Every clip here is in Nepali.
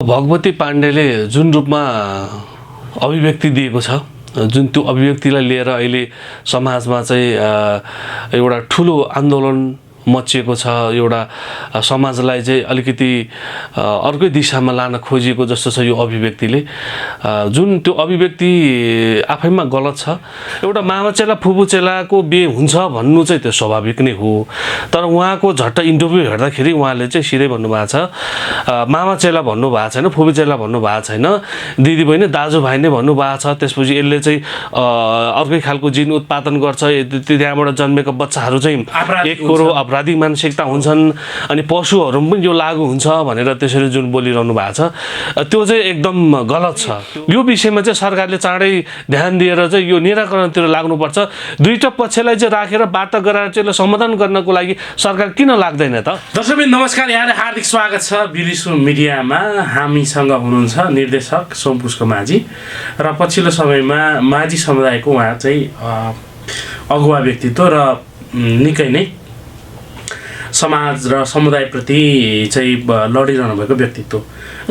भगवती पाण्डेले जुन रूपमा अभिव्यक्ति दिएको छ, जुन त्यो अभिव्यक्तिलाई लिएर अहिले समाजमा चाहिँ एउटा ठुलो आन्दोलन मचिएको छ। एउटा समाजलाई चाहिँ अलिकति अर्कै दिशामा लान खोजिएको जस्तो छ यो अभिव्यक्तिले। जुन त्यो अभिव्यक्ति आफैमा गलत छ। एउटा मामाचेला फुपूचेलाको बिहे हुन्छ भन्नु चाहिँ त्यो स्वाभाविक नै हो, तर उहाँको झट्ट इन्टरभ्यू हेर्दाखेरि उहाँले चाहिँ सिधै भन्नुभएको छ, मामाचेला भन्नुभएको छैन, फुपूचेला भन्नुभएको छैन, दिदीबहिनी दाजुभाइ नै भन्नुभएको छ। त्यसपछि यसले चाहिँ अर्कै खालको जिन उत्पादन गर्छ, त्यहाँबाट जन्मेको बच्चाहरू चाहिँ एक करोड अपराधी मानसिकता हुन्छन् अनि पशुहरू पनि यो लागू हुन्छ भनेर त्यसरी जुन बोलिरहनु भएको छ त्यो चाहिँ एकदम गलत छ। यो विषयमा चाहिँ सरकारले चाँडै ध्यान दिएर चाहिँ यो निराकरणतिर लाग्नुपर्छ। दुईटा पक्षलाई चाहिँ राखेर वार्ता गराएर चाहिँ समाधान गर्नको लागि सरकार किन लाग्दैन त? दर्शकबिन नमस्कार, यहाँलाई हार्दिक स्वागत छ बिरिसु मिडियामा। हामीसँग हुनुहुन्छ निर्देशक सोम कुस्कु माझी र पछिल्लो समयमा माझी समुदायको उहाँ चाहिँ अगुवा व्यक्तित्व र निकै नै समाज र समुदायप्रति चाहिँ लडिरहनु भएको व्यक्तित्व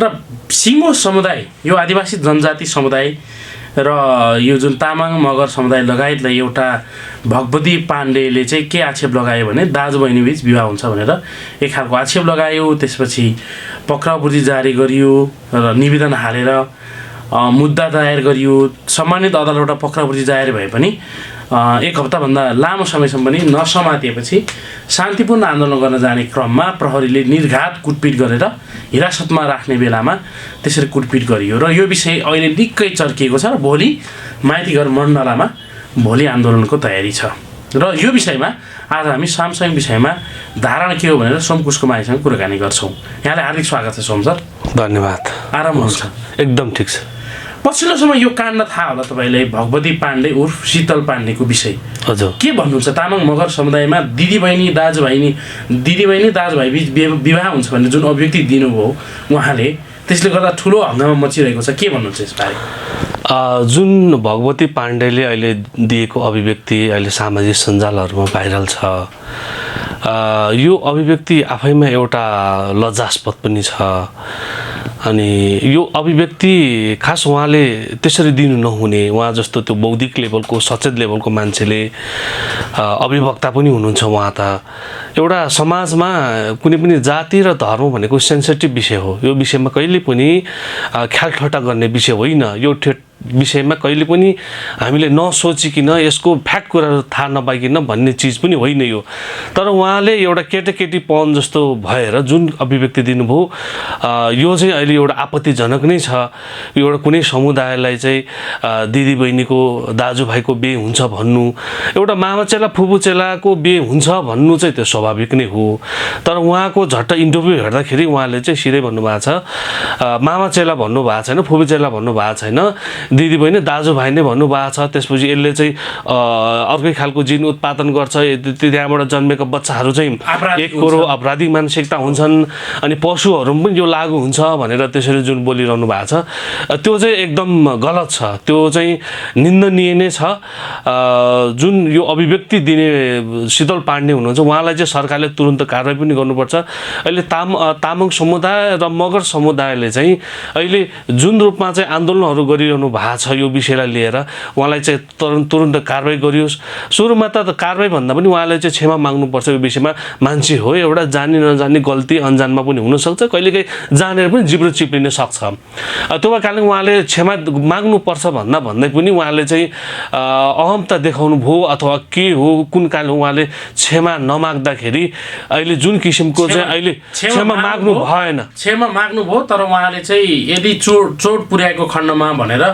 र सिङ्गो समुदाय, यो आदिवासी जनजाति समुदाय र यो जुन तामाङ मगर समुदाय लगायतलाई एउटा भगवती पाण्डेले चाहिँ के आक्षेप लगायो भने दाजुबहिनी बीच विवाह हुन्छ भनेर एक खालको आक्षेप लगायो। त्यसपछि पक्राउ पूर्जी जारी गरियो र निवेदन हालेर मुद्दा दायर गरियो। सम्मानित अदालतबाट पक्राउ पूर्जी जारी भए पनि एक हप्ताभन्दा लामो समयसम्म पनि नसमातिएपछि शान्तिपूर्ण आन्दोलन गर्न जाने क्रममा प्रहरीले निर्घात कुटपिट गरेर हिरासतमा राख्ने बेलामा त्यसरी कुटपिट गरियो र यो विषय अहिले निकै चर्किएको छ र भोलि माइतीघर मण्डलामा भोलि आन्दोलनको तयारी छ। र यो विषयमा आज हामी सामसाङ विषयमा धारणा के हो भनेर सोम कुस्कु माईसँग कुराकानी गर्छौँ। यहाँलाई हार्दिक स्वागत छ सोम सर। धन्यवाद। आराम हुनुहुन्छ? एकदम ठिक छ। पछिल्लो समय यो काण्ड थाहा होला तपाईँलाई, भगवती पाण्डे उर्फ शीतल पाण्डेको विषय। हजुर, के भन्नुहुन्छ? तामाङ मगर समुदायमा दिदीबहिनी दाजुभाइ बिच विवाह हुन्छ भन्ने जुन अभिव्यक्ति दिनुभयो उहाँले, त्यसले गर्दा ठुलो हङ्गामा मचिरहेको छ। के भन्नुहुन्छ यसबारे? जुन भगवती पाण्डेले अहिले दिएको अभिव्यक्ति अहिले सामाजिक सञ्जालहरूमा भाइरल छ, यो अभिव्यक्ति आफैमा एउटा लज्जास्पद पनि छ। अनि यो अभिव्यक्ति खास उहाँले त्यसरी दिनु नहुने, उहाँ जस्तो त्यो बौद्धिक लेभलको सचेत लेभलको मान्छेले अभिवक्ता पनि हुनुहुन्छ। उहाँ त एउटा समाजमा कुनै पनि जाति र धर्म भनेको सेन्सिटिभ विषय हो। यो विषयमा कहिले पनि ख्यालठट्टा गर्ने विषय होइन। यो विषयमा कहिले पनि हामीले नसोचिकन यसको फ्याक्ट कुराहरू थाहा नपाइकन भन्ने चिज पनि होइन यो। तर उहाँले एउटा केटाकेटीपन जस्तो भएर जुन अभिव्यक्ति दिनुभयो यो चाहिँ अहिले एउटा आपत्तिजनक नै छ। एउटा कुनै समुदायलाई चाहिँ दिदीबहिनीको दाजुभाइको बिहे हुन्छ भन्नु, एउटा मामाचेला फुपूचेलाको बिहे हुन्छ भन्नु चाहिँ त्यो स्वाभाविक नै हो, तर उहाँको झट्ट इन्टरभ्यू हेर्दाखेरि उहाँले चाहिँ सिधै भन्नुभएको छ, मामाचेला भन्नुभएको छैन, फुपूचेला भन्नुभएको छैन, दिदीबहिनी दाजुभाइ नै भन्नुभएको छ। त्यसपछि यसले चाहिँ अर्कै खालको जिन उत्पादन गर्छ, त्यहाँबाट जन्मेको बच्चाहरू चाहिँ एक करोड अपराधी मानसिकता हुन्छन् अनि पशुहरू पनि यो लागू हुन्छ भनेर त्यसरी जुन बोलिरहनु भएको छ त्यो चाहिँ एकदम गलत छ। त्यो चाहिँ निन्दनीय नै छ। जुन यो अभिव्यक्ति दिने शीतल पाण्डे हुनुहुन्छ उहाँलाई चाहिँ सरकारले तुरन्त कारवाही पनि गर्नुपर्छ। अहिले तामाङ समुदाय र मगर समुदायले चाहिँ अहिले जुन रूपमा चाहिँ आन्दोलनहरू गरिरहनु भएको छ यो विषयलाई लिएर उहाँलाई चाहिँ तुरन्त कारवाही गरियोस्। सुरुमा त कारवाही भन्दा पनि उहाँले चाहिँ क्षमा माग्नुपर्छ। यो विषयमा मान्छे हो, एउटा जानी नजानी गल्ती अन्जानमा पनि हुनसक्छ, कहिलेकाहीँ जानेर पनि जिब्रो चिप्लिन सक्छ। त्यो कारणले उहाँले क्षमा माग्नुपर्छ भन्दै पनि उहाँले चाहिँ अहमता देखाउनु भयो अथवा के हो, कुन कारणले उहाँले क्षमा नमाग्दाखेरि अहिले जुन किसिमको चाहिँ अहिले क्षमा माग्नु भएन। क्षमा माग्नुभयो तर उहाँले चाहिँ यदि चोट पुर्याएको खण्डमा भनेर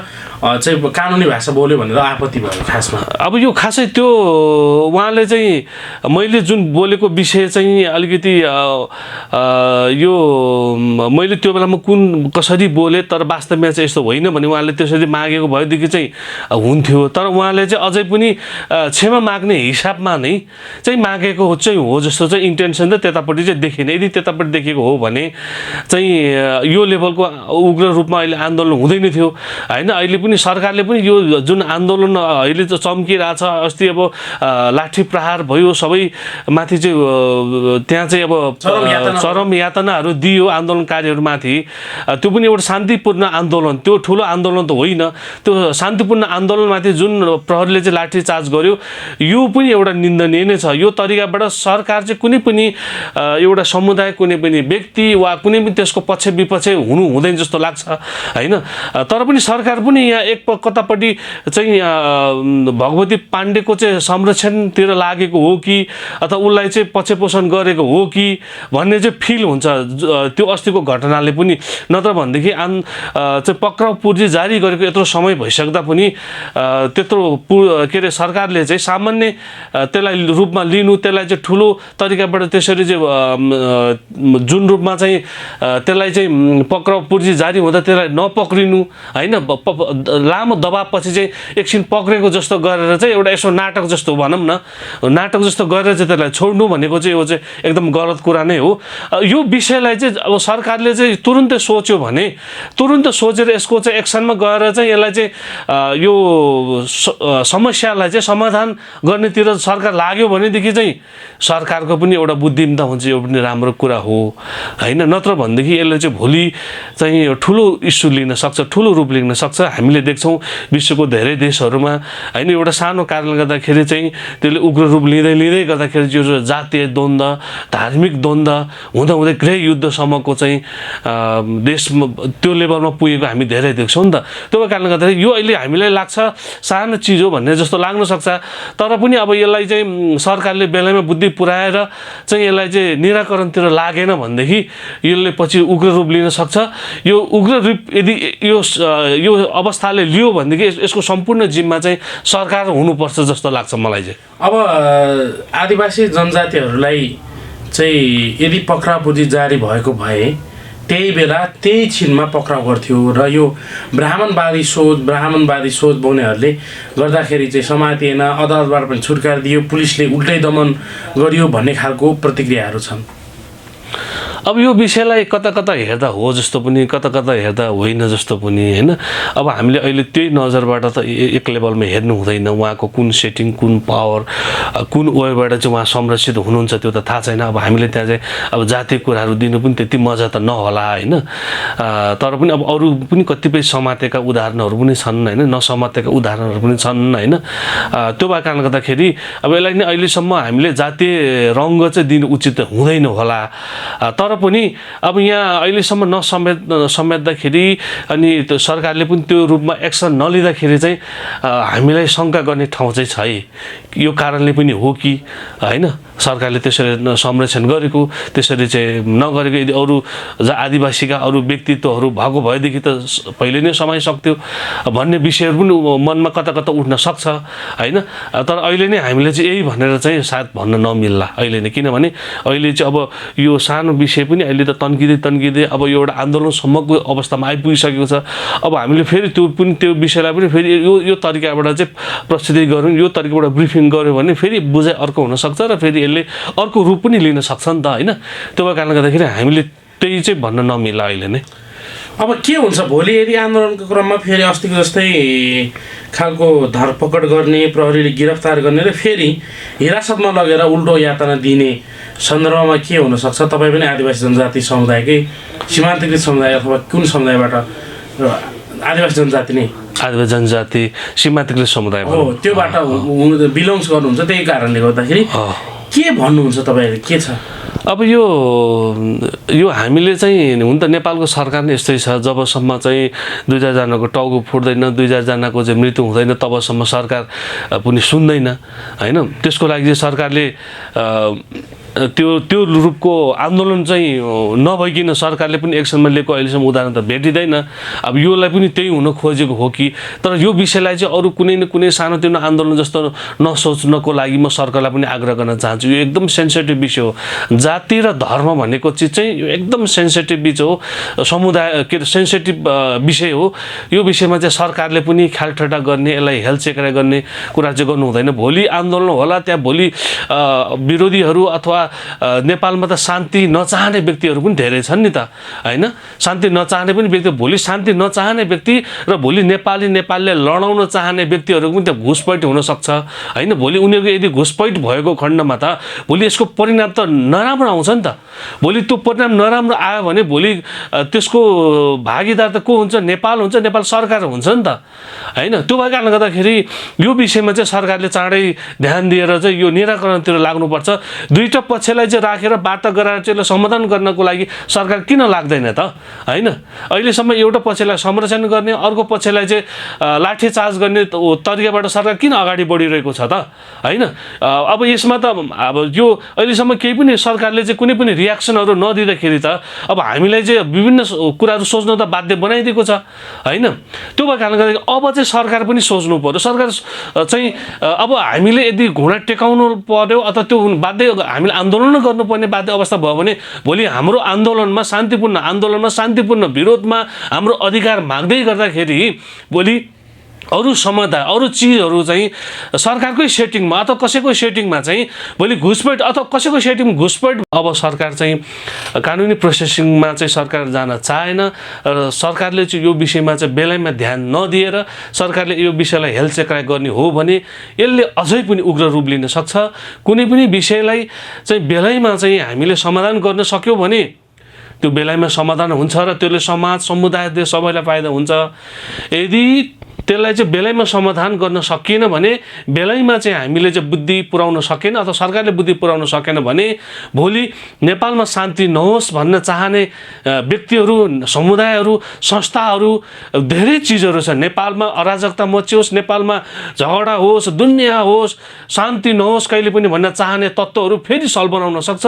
चाहिँ कानुनी भाषा बोल्यो भनेर आपत्ति भयो खासमा। अब यो खासै त्यो उहाँले चाहिँ मैले जुन बोलेको विषय चाहिँ अलिकति यो मैले त्यो बेलामा कसरी बोलेँ तर वास्तवमा चाहिँ यस्तो होइन भने उहाँले त्यसरी मागेको भएदेखि चाहिँ हुन्थ्यो। तर उहाँले चाहिँ अझै पनि क्षमा माग्ने हिसाबमा नै चाहिँ मागेको चाहिँ हो हो जस्तो चाहिँ इन्टेन्सन त त्यतापट्टि चाहिँ देखिने। यदि त्यतापट्टि देखेको हो भने चाहिँ यो लेभलको उग्र रूपमा अहिले आन्दोलन हुँदैन थियो होइन। अहिले पनि सरकारले पनि यो जुन आन्दोलन अहिले त चम्किरहेछ, अस्ति अब लाठी प्रहार भयो, सबै माथि चाहिँ त्यहाँ चाहिँ अब चरम यातनाहरू दियो आन्दोलनकारीहरूमाथि। त्यो पनि एउटा शान्तिपूर्ण आन्दोलन, त्यो ठुलो आन्दोलन त होइन। त्यो शान्तिपूर्ण आन्दोलनमाथि जुन प्रहरीले चाहिँ लाठी चार्ज गर्यो यो पनि एउटा निन्दनीय नै छ। यो तरिकाबाट सरकार चाहिँ कुनै पनि एउटा समुदाय, कुनै पनि व्यक्ति वा कुनै पनि त्यसको पक्ष विपक्ष हुनु हुँदैन जस्तो लाग्छ होइन। तर पनि सरकार पनि यहाँ एक कतापट्टि चाहिँ भगवती पाण्डेको चाहिँ संरक्षणतिर लागेको हो कि अथवा उसलाई चाहिँ पक्षपोषण गरेको हो कि भन्ने चाहिँ फिल हुन्छ त्यो अस्तिको घटनाले पनि। नत्र भनेदेखि चाहिँ पक्राउ पूर्जी जारी गरेको यत्रो समय भइसक्दा पनि त्यत्रो के अरे सरकारले चाहिँ सामान्य त्यसलाई रूपमा लिनु, त्यसलाई चाहिँ ठुलो तरिकाबाट त्यसरी चाहिँ जुन रूपमा चाहिँ त्यसलाई चाहिँ पक्राउ पूर्जी जारी हुँदा त्यसलाई नपक्रिनु होइन, लामो दबावपछि चाहिँ एकछिन पक्रेको जस्तो गरेर चाहिँ एउटा यसो नाटक जस्तो भनौँ न, नाटक जस्तो गरेर चाहिँ त्यसलाई छोड्नु भनेको चाहिँ यो चाहिँ एकदम गलत कुरा नै हो। यो विषयलाई चाहिँ अब सरकारले चाहिँ तुरुन्तै सोच्यो भने, तुरुन्त सोचेर यसको चाहिँ एक्सनमा गएर चाहिँ यसलाई चाहिँ यो समस्यालाई चाहिँ समाधान गर्नेतिर सरकार लाग्यो भनेदेखि चाहिँ सरकारको पनि एउटा बुद्धिमत्ता हुन्छ, यो पनि राम्रो कुरा हो होइन। नत्र भनेदेखि यसले चाहिँ भोलि चाहिँ ठुलो इस्यु लिन सक्छ, ठुलो रूप लिन सक्छ। हामीले देख्छौँ विश्वको धेरै देशहरूमा होइन, एउटा सानो कारणले गर्दाखेरि चाहिँ त्यसले उग्र रूप लिँदै लिँदै गर्दाखेरि यो जातीय द्वन्द्व, धार्मिक द्वन्द्व हुँदा हुँदै गृह युद्धसम्मको चाहिँ देशमा त्यो लेभलमा पुगेको हामी धेरै देख्छौँ नि त। त्यो कारणले गर्दाखेरि यो अहिले हामीलाई लाग्छ सानो चिज हो भन्ने जस्तो लाग्न सक्छ, तर पनि अब यसलाई चाहिँ सरकारले बेलामा बुद्धि पुर्याएर चाहिँ यसलाई चाहिँ निराकरणतिर लागेन भनेदेखि यसले पछि उग्र रूप लिन सक्छ। यो उग्र रूप यदि यो अवस्थाले लियो भनेदेखि यसको सम्पूर्ण जिम्मा चाहिँ सरकार हुनुपर्छ जस्तो लाग्छ मलाई चाहिँ। अब आदिवासी जनजातिहरूलाई चाहिँ यदि पक्राउपुर्जी जारी भएको भए त्यही बेला त्यही छिनमा पक्राउ गर्थ्यो र यो ब्राह्मणवादी सोच बोनेहरूले गर्दाखेरि चाहिँ समातिएन, अदालतबाट पनि छुटकारा दियो, पुलिसले उल्टै दमन गरियो भन्ने खालको प्रतिक्रियाहरू छन्। अब यो विषयलाई कता कता हेर्दा हो जस्तो पनि, कता कता हेर्दा होइन जस्तो पनि होइन। अब हामीले अहिले त्यही नजरबाट त एक लेभलमा हेर्नु हुँदैन। उहाँको कुन सेटिङ, कुन पावर, कुन वेबाट चाहिँ उहाँ संरक्षित हुनुहुन्छ त्यो त थाहा छैन। अब हामीले त्यहाँ चाहिँ अब जातीय कुराहरू दिनु पनि त्यति मजा त नहोला होइन। तर पनि अब अरू पनि कतिपय समातेका उदाहरणहरू पनि छन् होइन, नसमातेका उदाहरणहरू पनि छन् होइन। त्यो भएको कारणले गर्दाखेरि अब यसलाई नै अहिलेसम्म हामीले जातीय रङ्ग चाहिँ दिनु उचित हुँदैन होला। तर पनि अब यहाँ अहिलेसम्म नसमेट्दाखेरि अनि त्यो सरकारले पनि त्यो रूपमा एक्सन नलिँदाखेरि चाहिँ हामीलाई शङ्का गर्ने ठाउँ चाहिँ छ है। यो कारणले पनि हो कि होइन सरकारले त्यसरी संरक्षण गरेको, त्यसरी चाहिँ नगरेको यदि अरू आदिवासीका अरू व्यक्तित्वहरू भएको भएदेखि त पहिले नै समाइसक्थ्यो भन्ने विषयहरू पनि मनमा कता कता उठ्न सक्छ होइन। तर अहिले नै हामीले चाहिँ यही भनेर चाहिँ सायद भन्न नमिल्ला अहिले नै, किनभने अहिले चाहिँ अब यो सानो विषय पनि अहिले त तन्किँदै अब यो एउटा आन्दोलनसम्मको अवस्थामा आइपुगिसकेको छ। अब हामीले फेरि त्यो विषयलाई पनि फेरि यो तरिकाबाट चाहिँ प्रस्तुति गऱ्यौँ, यो तरिकाबाट ब्रिफिङ गऱ्यो भने फेरि बुझाइ अर्को हुनसक्छ र फेरि यसले अर्को रूप पनि लिन सक्छ नि त होइन। त्यो कारणले गर्दाखेरि हामीले त्यही चाहिँ भन्न नमिल्ला अहिले नै। अब के हुन्छ भोलि यदि आन्दोलनको क्रममा फेरि अस्तिको जस्तै खालको धरपकड गर्ने, प्रहरीले गिरफ्तार गर्ने र फेरि हिरासतमा लगेर उल्टो यातना दिने सन्दर्भमा के हुनसक्छ? तपाईँ पनि आदिवासी जनजाति समुदायकै सीमान्तकृत समुदाय अथवा कुन समुदायबाट? आदिवासी जनजाति नै, आदिवासी जनजाति सीमान्तकृत समुदाय हो, त्योबाट बिलोङ्स गर्नुहुन्छ। त्यही कारणले गर्दाखेरि के भन्नुहुन्छ तपाईँहरूले, के छ? अब यो हामीले चाहिँ हुन त नेपालको सरकार नै यस्तै छ, जबसम्म चाहिँ 2-4 जनाको टाउको फुट्दैन, 2-4 जनाको चाहिँ मृत्यु हुँदैन तबसम्म सरकार पनि सुन्दैन होइन। त्यसको लागि चाहिँ सरकारले त्यो रूपको आन्दोलन चाहिँ नभइकन सरकारले पनि एक्सनमा लिएको अहिलेसम्म उदाहरण त भेटिँदैन। अब योलाई पनि त्यही हुन खोजेको हो कि, तर यो विषयलाई चाहिँ अरू कुनै न कुनै सानोतिनो आन्दोलन जस्तो नसोच्नको लागि म सरकारलाई पनि आग्रह गर्न चाहन्छु। यो एकदम सेन्सिटिभ विषय हो। जाति र धर्म भनेको चिज चाहिँ यो एकदम सेन्सिटिभ विषय हो, समुदाय के सेन्सिटिभ विषय हो। यो विषयमा चाहिँ सरकारले पनि ख्यालठट्टा गर्ने, यसलाई हेलचेक्रा गर्ने कुरा चाहिँ गर्नु हुँदैन। भोलि आन्दोलन होला, त्यहाँ भोलि विरोधीहरू अथवा नेपालमा त शान्ति नचाहने व्यक्तिहरू पनि धेरै छन् नि त हैन शान्ति नचाहने पनि व्यक्ति भोलि शान्ति नचाहने व्यक्ति र भोलि नेपालले लडाउन चाहने व्यक्तिहरू पनि त घुसपैठ हुन सक्छ हैन भोलि उनीहरुको यदि घुसपैठ भएको खण्डमा त भोलि यसको परिणाम त नराम्रो आउँछ नि त भोलि त्यो परिणाम नराम्रो आयो भने भोलि त्यसको भागीदार त को हुन्छ नेपाल हुन्छ नेपाल सरकार हुन्छ नि त हैन त्यो भएको कारणले गर्दाखेरि यो विषयमा चाहिँ सरकारले चाँडै ध्यान दिएर चाहिँ यो निराकरणतिर लाग्नुपर्छ दुईटा पक्षलाई चाहिँ राखेर वार्ता गराएर चाहिँ समाधान गर्नको लागि सरकार किन लाग्दैन त हैन अहिलेसम्म एउटा पक्षलाई संरक्षण गर्ने अर्को पक्षलाई चाहिँ लाठीचार्ज गर्ने तरिकाबाट सरकार किन अगाडि बढिरहेको छ त हैन अब यसमा त अब यो अहिलेसम्म केही पनि सरकारले चाहिँ कुनै पनि रियाक्सनहरू नदिँदाखेरि त अब हामीलाई चाहिँ विभिन्न कुराहरू सोच्न त बाध्य बनाइदिएको छ हैन त्यो भएको कारणले गर्दा अब चाहिँ सरकार पनि सोच्नु पर्यो सरकार चाहिँ अब हामीले यदि घुँडा टेकाउनु पर्यो अथवा त्यो बाध्य हामीले आन्दोलन गर्नुपर्ने बाध्य अवस्था भयो भने भोलि हाम्रो आन्दोलनमा शान्तिपूर्ण विरोधमा हाम्रो अधिकार माग्दै गर्दाखेरि भोलि अरू समुदाय अरू चीजहरू चाहिँ सरकारकै सेटिङमा अथवा कसैको सेटिङमा चाहिँ भोलि घुसपैठ अथवा कसैको सेटिङ घुसपैठ अब सरकार चाहिँ कानुनी प्रोसेसिङमा चाहिँ सरकार जान चाहेन र सरकारले चाहिँ यो विषयमा चाहिँ बेलैमा ध्यान नदिएर सरकारले यो विषयलाई हेलचेक्राइ गर्ने हो भने यसले अझै पनि उग्र रूप लिन सक्छ कुनै पनि विषयलाई चाहिँ बेलैमा चाहिँ हामीले समाधान गर्न सक्यौं भने त्यो बेलैमा समाधान हुन्छ र त्यसले समाज समुदाय देश सबैलाई फाइदा हुन्छ यदि त्यसलाई चाहिँ बेलैमा समाधान गर्न सकिएन भने बेलैमा चाहिँ हामीले चाहिँ बुद्धि पुर्याउन सकेन अथवा सरकारले बुद्धि पुर्याउन सकेन भने भोलि नेपालमा शान्ति नहोस् भन्न चाहने व्यक्तिहरू समुदायहरू संस्थाहरू धेरै चीजहरू छ नेपालमा अराजकता मच्चियोस् नेपालमा झगडा होस् दुनिया होस् शान्ति नहोस् कहिले पनि भन्न चाहने तत्त्वहरू फेरि सल बनाउन सक्छ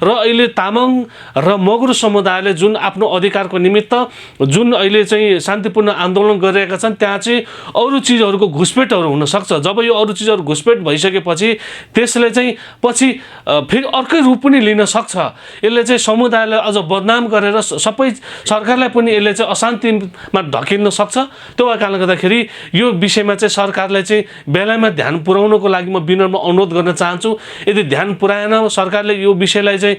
र अहिले तामाङ र मगर समुदायले जुन आफ्नो अधिकारको निमित्त जुन अहिले चाहिँ शान्तिपूर्ण आन्दोलन गरिरहेका छन् त्यहाँ चाहिँ अरू चीजहरूको घुसपेटहरू हुन सक्छ जब यो अरू चीजहरू घुसपेट भइसकेपछि त्यसले चाहिँ पछि फेरि अर्कै रूप पनि लिन सक्छ यसले चाहिँ समुदायलाई अझ बदनाम गरेर सबै सरकारलाई पनि यसले चाहिँ अशान्तिमा ढकिन सक्छ त्यो कारणले गर्दाखेरि यो विषयमा चाहिँ सरकारलाई चाहिँ बेलामा ध्यान पुर्याउनको लागि म विनम्र अनुरोध गर्न चाहन्छु यदि ध्यान पुर्याएन सरकारले यो विषयलाई चाहिँ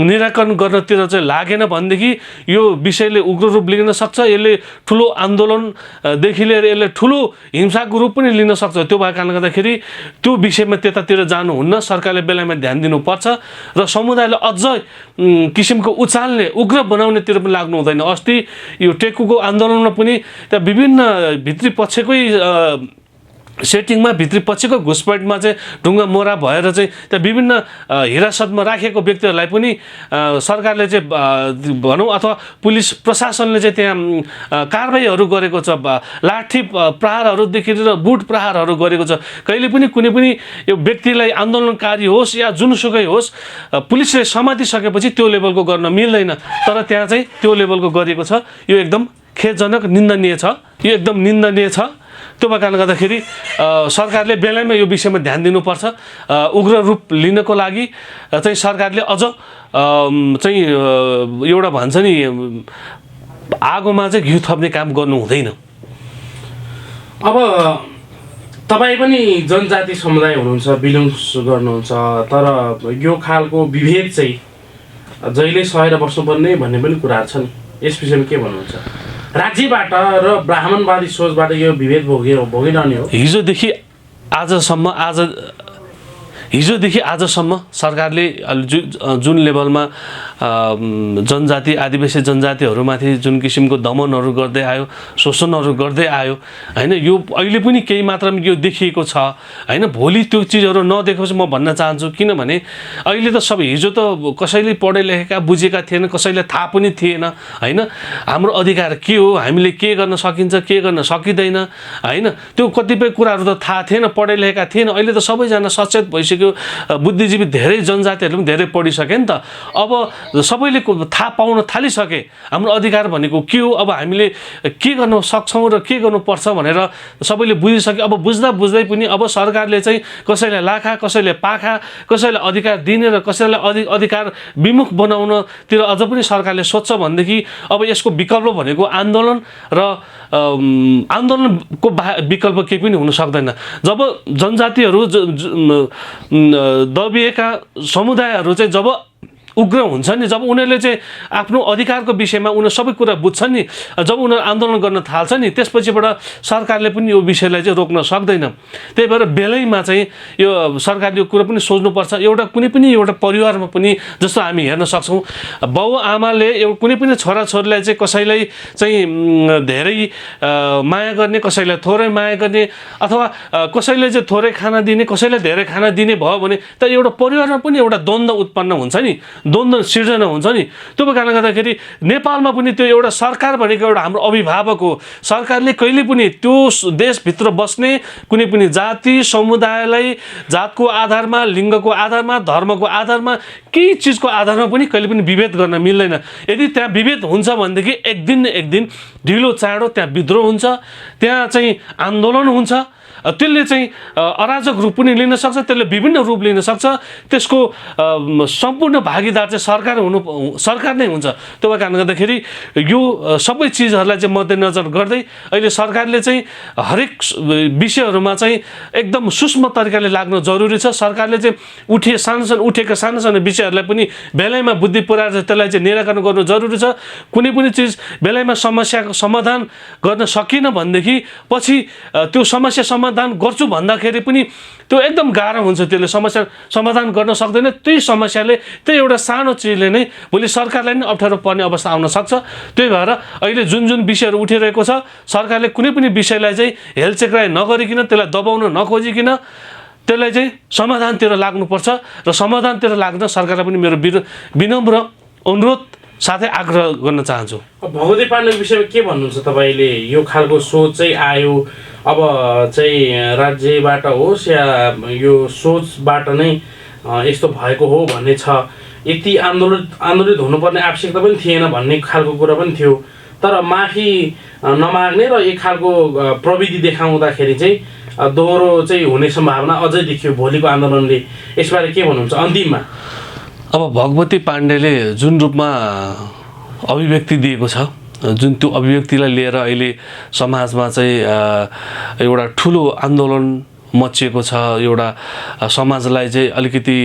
निराकरण गर्नतिर चाहिँ लागेन भनेदेखि यो विषयले उग्र रूप लिन सक्छ यसले ठुलो आन्दोलनदेखि लिएर यसले ठुलो हिंसाको रूप पनि लिन सक्छ त्यो भएको कारणले गर्दाखेरि त्यो विषयमा त्यतातिर जानुहुन्न सरकारले बेलामा ध्यान दिनुपर्छ र समुदायलाई अझ किसिमको उचाल्ने उग्र बनाउनेतिर पनि लाग्नु हुँदैन अस्ति यो टेकुको आन्दोलनमा पनि त्यहाँ विभिन्न भित्री पक्षकै सेटिङमा भित्री पछिको घुसपैठमा चाहिँ ढुङ्गा मोरा भएर चाहिँ त्यहाँ विभिन्न हिरासतमा राखेको व्यक्तिहरूलाई पनि सरकारले चाहिँ भनौँ अथवा पुलिस प्रशासनले चाहिँ त्यहाँ कारबाहीहरू गरेको छ लाठी प्रहारहरूदेखि लिएर बुट प्रहारहरू गरेको छ कहिले पनि कुनै पनि यो व्यक्तिलाई आन्दोलनकारी होस् या जुनसुकै होस् पुलिसले समातिसकेपछि त्यो लेभलको गर्न मिल्दैन तर त्यहाँ चाहिँ त्यो लेभलको गरिएको छ यो एकदम खेदजनक निन्दनीय छ यो एकदम निन्दनीय छ त्यो कारणले गर्दाखेरि सरकारले बेलैमा यो विषयमा ध्यान दिनुपर्छ उग्र रूप लिनको लागि चाहिँ सरकारले अझ चाहिँ एउटा भन्छ नि आगोमा चाहिँ घिउ थप्ने काम गर्नु हुँदैन अब तपाईँ पनि जनजाति समुदाय हुनुहुन्छ बिलोङ्स गर्नुहुन्छ तर यो खालको विभेद चाहिँ जहिले सहेर बस्नुपर्ने भन्ने पनि कुराहरू छन् यस विषयमा के भन्नुहुन्छ राज्यबाट र ब्राह्मणवादी सोचबाट यो विभेद भोगिरहने हो हिजोदेखि आजसम्म सरकारले जुन लेभलमा जनजाति आदिवासी जनजातिहरूमाथि जुन किसिमको दमनहरू गर्दै आयो शोषणहरू गर्दै आयो हैन यो अहिले पनि केही मात्रामा यो देखिएको छ हैन भोलि त्यो चीजहरू नदेखेपछि म भन्न चाहन्छु किनभने अहिले त सबै हिजो त कसैले पढे लेखेका बुझेका थिएन कसैले थाहा पनि थिएन हैन हाम्रो अधिकार के हो हामीले के गर्न सकिन्छ के गर्न सकिदैन हैन त्यो कतिपय कुराहरू त थाहा थिएन पढे लेखेका थिएन अहिले त सबैजना सचेत भइसक्यो बुद्धिजीवी धेरै जनजातिहरूले पनि धेरै पढिसके नि त अब सबैले थाहा पाउन थालिसके हाम्रो अधिकार भनेको के हो अब हामीले के गर्न सक्छौं र के गर्नुपर्छ भनेर सबैले बुझिसके अब बुझ्दा बुझ्दै पनि अब सरकारले चाहिँ कसैलाई लाखा कसैले पाखा कसैलाई अधिकार दिने र कसैलाई अधिकार विमुख बनाउनतिर अझ पनि सरकारले सोच्छ भनेदेखि अब यसको विकल्प भनेको आन्दोलन र आन्दोलनको विकल्प केही पनि हुन सक्दैन जब जनजातिहरू दबिएका समुदायहरू चाहिँ जब उग्र हुन्छन् नि, जब उनीहरूले चाहिँ आफ्नो अधिकारको विषयमा उनीहरू सबै कुरा बुझ्छन् नि, जब उनीहरू आन्दोलन गर्न थाल्छन् नि, त्यसपछिबाट सरकारले पनि यो विषयलाई चाहिँ रोक्न सक्दैन। त्यही भएर बेलैमा चाहिँ यो सरकारले यो कुरा पनि सोच्नुपर्छ। एउटा कुनै पनि एउटा परिवारमा पनि जस्तो हामी हेर्न सक्छौँ, बाउ आमाले कुनै पनि छोराछोरीलाई चाहिँ कसैलाई चाहिँ धेरै माया गर्ने, कसैलाई थोरै माया गर्ने, अथवा कसैले चाहिँ थोरै खाना दिने, कसैलाई धेरै खाना दिने भयो भने त एउटा परिवारमा पनि एउटा द्वन्द्व उत्पन्न हुन्छ नि, द्वन्द्व सिर्जना हुन्छ नि। त्यो कारणले गर्दाखेरि नेपालमा पनि त्यो एउटा सरकार भनेको एउटा हाम्रो अभिभावक हो। सरकारले कहिले पनि त्यो देशभित्र बस्ने कुनै पनि जाति समुदायलाई जातको आधारमा, लिङ्गको आधारमा, धर्मको आधारमा, केही चिजको आधारमा पनि कहिले पनि विभेद गर्न मिल्दैन। यदि त्यहाँ विभेद हुन्छ भनेदेखि एक दिन न एक दिन ढिलो चाँडो त्यहाँ विद्रोह हुन्छ, त्यहाँ चाहिँ आन्दोलन हुन्छ। त्यसले चाहिँ अराजक रूप पनि लिन सक्छ, त्यसले विभिन्न रूप लिन सक्छ। त्यसको सम्पूर्ण भागीदार चाहिँ सरकार नै हुन्छ। त्यो कारणले गर्दाखेरि यो सबै चिजहरूलाई चाहिँ मध्यनजर गर्दै अहिले सरकारले चाहिँ हरेक विषयहरूमा चाहिँ एकदम सूक्ष्म तरिकाले लाग्न जरुरी छ। सरकारले चाहिँ उठेका सानो सानो विषयहरूलाई पनि बेलैमा बुद्धि पुर्याएर त्यसलाई चाहिँ निराकरण गर्नु जरुरी छ। कुनै पनि चिज बेलैमा समस्याको समाधान गर्न सकिन भनेदेखि पछि त्यो समस्या समाधान गर्छु भन्दाखेरि पनि त्यो एकदम गाह्रो हुन्छ, त्यसले समस्या समाधान गर्न सक्दैन। त्यही समस्याले त्यही एउटा सानो चिजले नै भोलि सरकारलाई नै अप्ठ्यारो पर्ने अवस्था आउन सक्छ। त्यही भएर अहिले जुन जुन विषयहरू उठिरहेको छ, सरकारले कुनै पनि विषयलाई चाहिँ हेलचेक्राइ नगरिकन, त्यसलाई दबाउन नखोजिकन त्यसलाई चाहिँ समाधानतिर लाग्नुपर्छ। र समाधानतिर लाग्न सरकारलाई पनि मेरो विनम्र अनुरोध साथै आग्रह गर्न चाहन्छु। भगवती पाण्डेको विषयमा के भन्नुहुन्छ तपाईँले? यो खालको सोच चाहिँ आयो, अब चाहिँ राज्यबाट होस् या यो सोचबाट नै यस्तो भएको हो भन्ने छ। यति आन्दोलित हुनुपर्ने आवश्यकता पनि थिएन भन्ने खालको कुरा पनि थियो। तर माफी नमाग्ने र एक खालको प्रविधि देखाउँदाखेरि चाहिँ दोहोरो चाहिँ हुने सम्भावना अझै देखियो भोलिको आन्दोलनले। यसबारे के भन्नुहुन्छ अन्तिममा? अब भगवती पाण्डेले जुन रूपमा अभिव्यक्ति दिएको छ, जुन त्यो अभिव्यक्तिलाई लिएर अहिले समाजमा चाहिँ एउटा ठुलो आन्दोलन मचिएको छ, एउटा समाजलाई चाहिँ अलिकति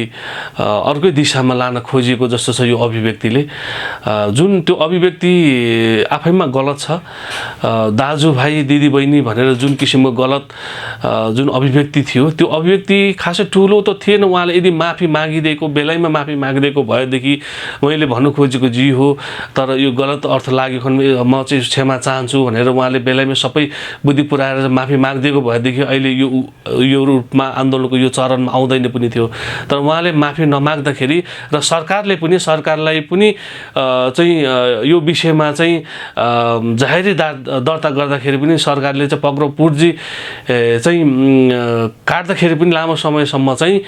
अर्कै दिशामा लान खोजिएको जस्तो छ यो अभिव्यक्तिले। जुन त्यो अभिव्यक्ति आफैमा गलत छ। दाजुभाइ दिदीबहिनी भनेर जुन किसिमको गलत जुन अभिव्यक्ति थियो, त्यो अभिव्यक्ति खासै ठुलो त थिएन। उहाँले यदि माफी मागिदिएको, बेलैमा माफी मागिदिएको भएदेखि मैले भन्नु खोजेको जी हो, तर यो गलत अर्थ लाग्यो म चाहिँ क्षमा चाहन्छु भनेर उहाँले बेलैमा सबै बुद्धि पुऱ्याएर माफी मागिदिएको भएदेखि अहिले यो रूपमा आन्दोलनको यो चरणमा आउँदैन पनि थियो। तर उहाँले माफी नमाग्दाखेरि र सरकारलाई पनि चाहिँ यो विषयमा चाहिँ जाहेरी दर्ता गर्दाखेरि पनि सरकारले चाहिँ पक्राउ पुर्जी चाहिँ काट्दाखेरि पनि लामो समयसम्म चाहिँ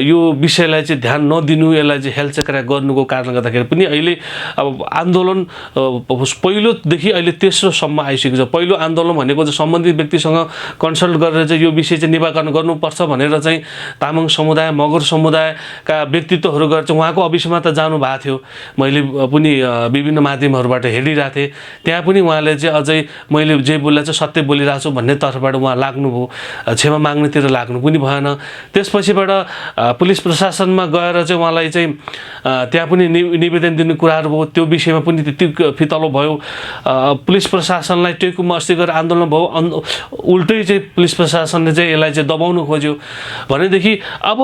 यो विषयलाई चाहिँ ध्यान नदिनु, यसलाई चाहिँ हेलचेक्रा गर्नुको कारणले गर्दाखेरि पनि अहिले अब आन्दोलन पहिलोदेखि अहिले तेस्रोसम्म आइसकेको छ। पहिलो आन्दोलन भनेको चाहिँ सम्बन्धित व्यक्तिसँग कन्सल्ट गरेर चाहिँ यो विषय चाहिँ निराकरण गर्नुपर्छ भनेर चाहिँ तामाङ समुदाय, मगर समुदायका व्यक्तित्वहरू गरेर चाहिँ उहाँको अफिसमा त जानु भएको थियो। मैले पनि विभिन्न माध्यमहरूबाट हेरिरहेको थिएँ। त्यहाँ पनि उहाँले चाहिँ अझै मैले जे बोलेर चाहिँ सत्य बोलिरहेको छु भन्ने तर्फबाट उहाँ लाग्नुभयो, क्षमा माग्नेतिर लाग्नु पनि भएन। त्यसपछिबाट पुलिस प्रशासनमा गएर चाहिँ उहाँलाई चाहिँ त्यहाँ पनि निवेदन दिने कुराहरू भयो। त्यो विषयमा पनि त्यति फितलो भयो। पुलिस प्रशासनलाई टेकुमा अस्ति गरेर आन्दोलन भयो, उल्टै चाहिँ पुलिस प्रशासनले चाहिँ यसलाई चाहिँ दबाउनु खोज्यो भनेदेखि अब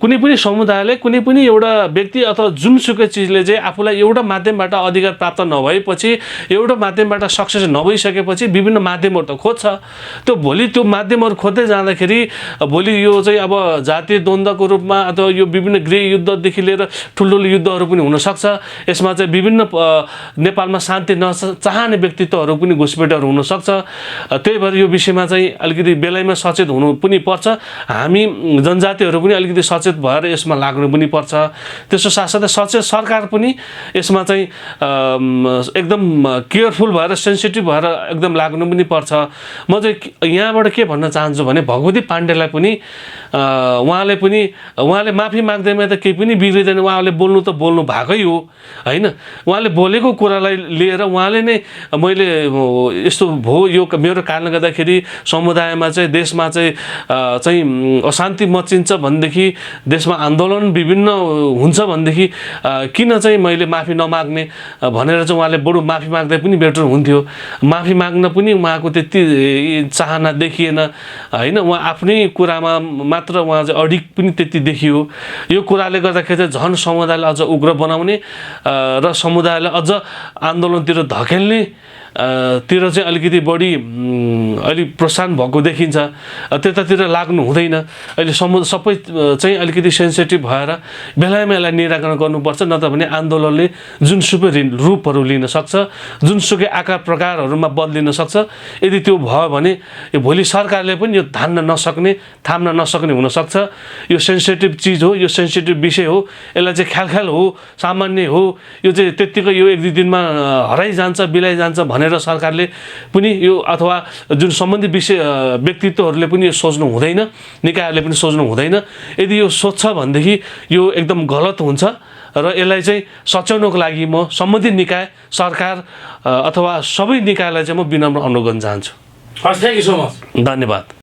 कुनै पनि समुदायले, कुनै पनि एउटा व्यक्ति अथवा जुनसुकै चिजले चाहिँ आफूलाई एउटा माध्यमबाट अधिकार प्राप्त नभएपछि, एउटा माध्यमबाट सक्सेस नभइसकेपछि विभिन्न माध्यमहरू त खोज्छ। त्यो भोलि त्यो माध्यमहरू खोज्दै जाँदाखेरि भोलि यो चाहिँ अब जातीय द्वन्द्वको रूपमा अथवा यो विभिन्न गृह युद्धदेखि लिएर ठुल्ठुलो युद्धहरू पनि हुनसक्छ। यसमा चाहिँ विभिन्न नेपालमा शान्ति नचाहने व्यक्तित्वहरू पनि घुसपेटहरू हुनसक्छ। त्यही भएर यो विषयमा चाहिँ अलिकति बेलैमा सचेत हुनु पनि पर्छ। हामी जनजातिहरू पनि अलिकति सचेत भएर यसमा लाग्नु पनि पर्छ। त्यसको साथसाथै सचेत सरकार पनि यसमा चाहिँ एकदम केयरफुल भएर, सेन्सिटिभ भएर एकदम लाग्नु पनि पर्छ। म चाहिँ यहाँबाट के भन्न चाहन्छु भने भगवती पाण्डेलाई पनि उहाँले माफी माग्दैमा त केही पनि बिग्रिँदैन। उहाँले बोल्नु त बोल्नु भएकै हो होइन। उहाँले बोलेको कुरालाई लिएर उहाँले नै मैले यस्तो भयो, यो मेरो कारणले गर्दाखेरि समुदायमा चाहिँ, देशमा देशमा चाहिँ अशान्ति मचिन्छ भनेदेखि देशमा आन्दोलन विभिन्न हुन्छ भनेदेखि किन चाहिँ मैले माफी नमाग्ने भनेर चाहिँ उहाँले बरु माफी माग्दै पनि बेटर हुन्थ्यो। माफी माग्न पनि उहाँको त्यति चाहना देखिएन होइन। उहाँ आफ्नै कुरामा मात्र उहाँ चाहिँ अडिक पनि त्यति देखियो। यो कुराले गर्दाखेरि चाहिँ झन् समुदायलाई अझ उग्र बनाउने र समुदायलाई अझ आन्दोलनतिर धकेल्ने तिर चाहिँ अलिकति बढी अलिक प्रोत्साहन भएको देखिन्छ। त्यतातिर लाग्नु हुँदैन। अहिले सबै चाहिँ अलिकति सेन्सिटिभ भएर बेलामा यसलाई निराकरण गर्नुपर्छ, नत्र भने आन्दोलनले जुनसुकै रूपहरू लिन सक्छ, जुनसुकै आकार प्रकारहरूमा बदलिन सक्छ। यदि त्यो भयो भने यो भोलि सरकारले पनि यो थाम्न नसक्ने हुनसक्छ। यो सेन्सिटिभ चिज हो, यो सेन्सिटिभ विषय हो, यसलाई चाहिँ ख्याल हो, सामान्य हो, यो चाहिँ त्यत्तिकै यो 1-2 दिनमा हराइजान्छ बिलाइजान्छ भनेर सरकारले पनि यो अथवा जुन सम्बन्धित व्यक्तित्वहरूले पनि यो सोच्नु हुँदैन, निकायहरूले पनि सोच्नु हुँदैन। यदि यो सोच्छ भनेदेखि यो एकदम गलत हुन्छ र यसलाई चाहिँ सच्याउनको लागि म सम्बन्धित निकाय, सरकार अथवा सबै निकायलाई चाहिँ म विनम्र अनुरोध गर्न चाहन्छु। Thank you so much. धन्यवाद।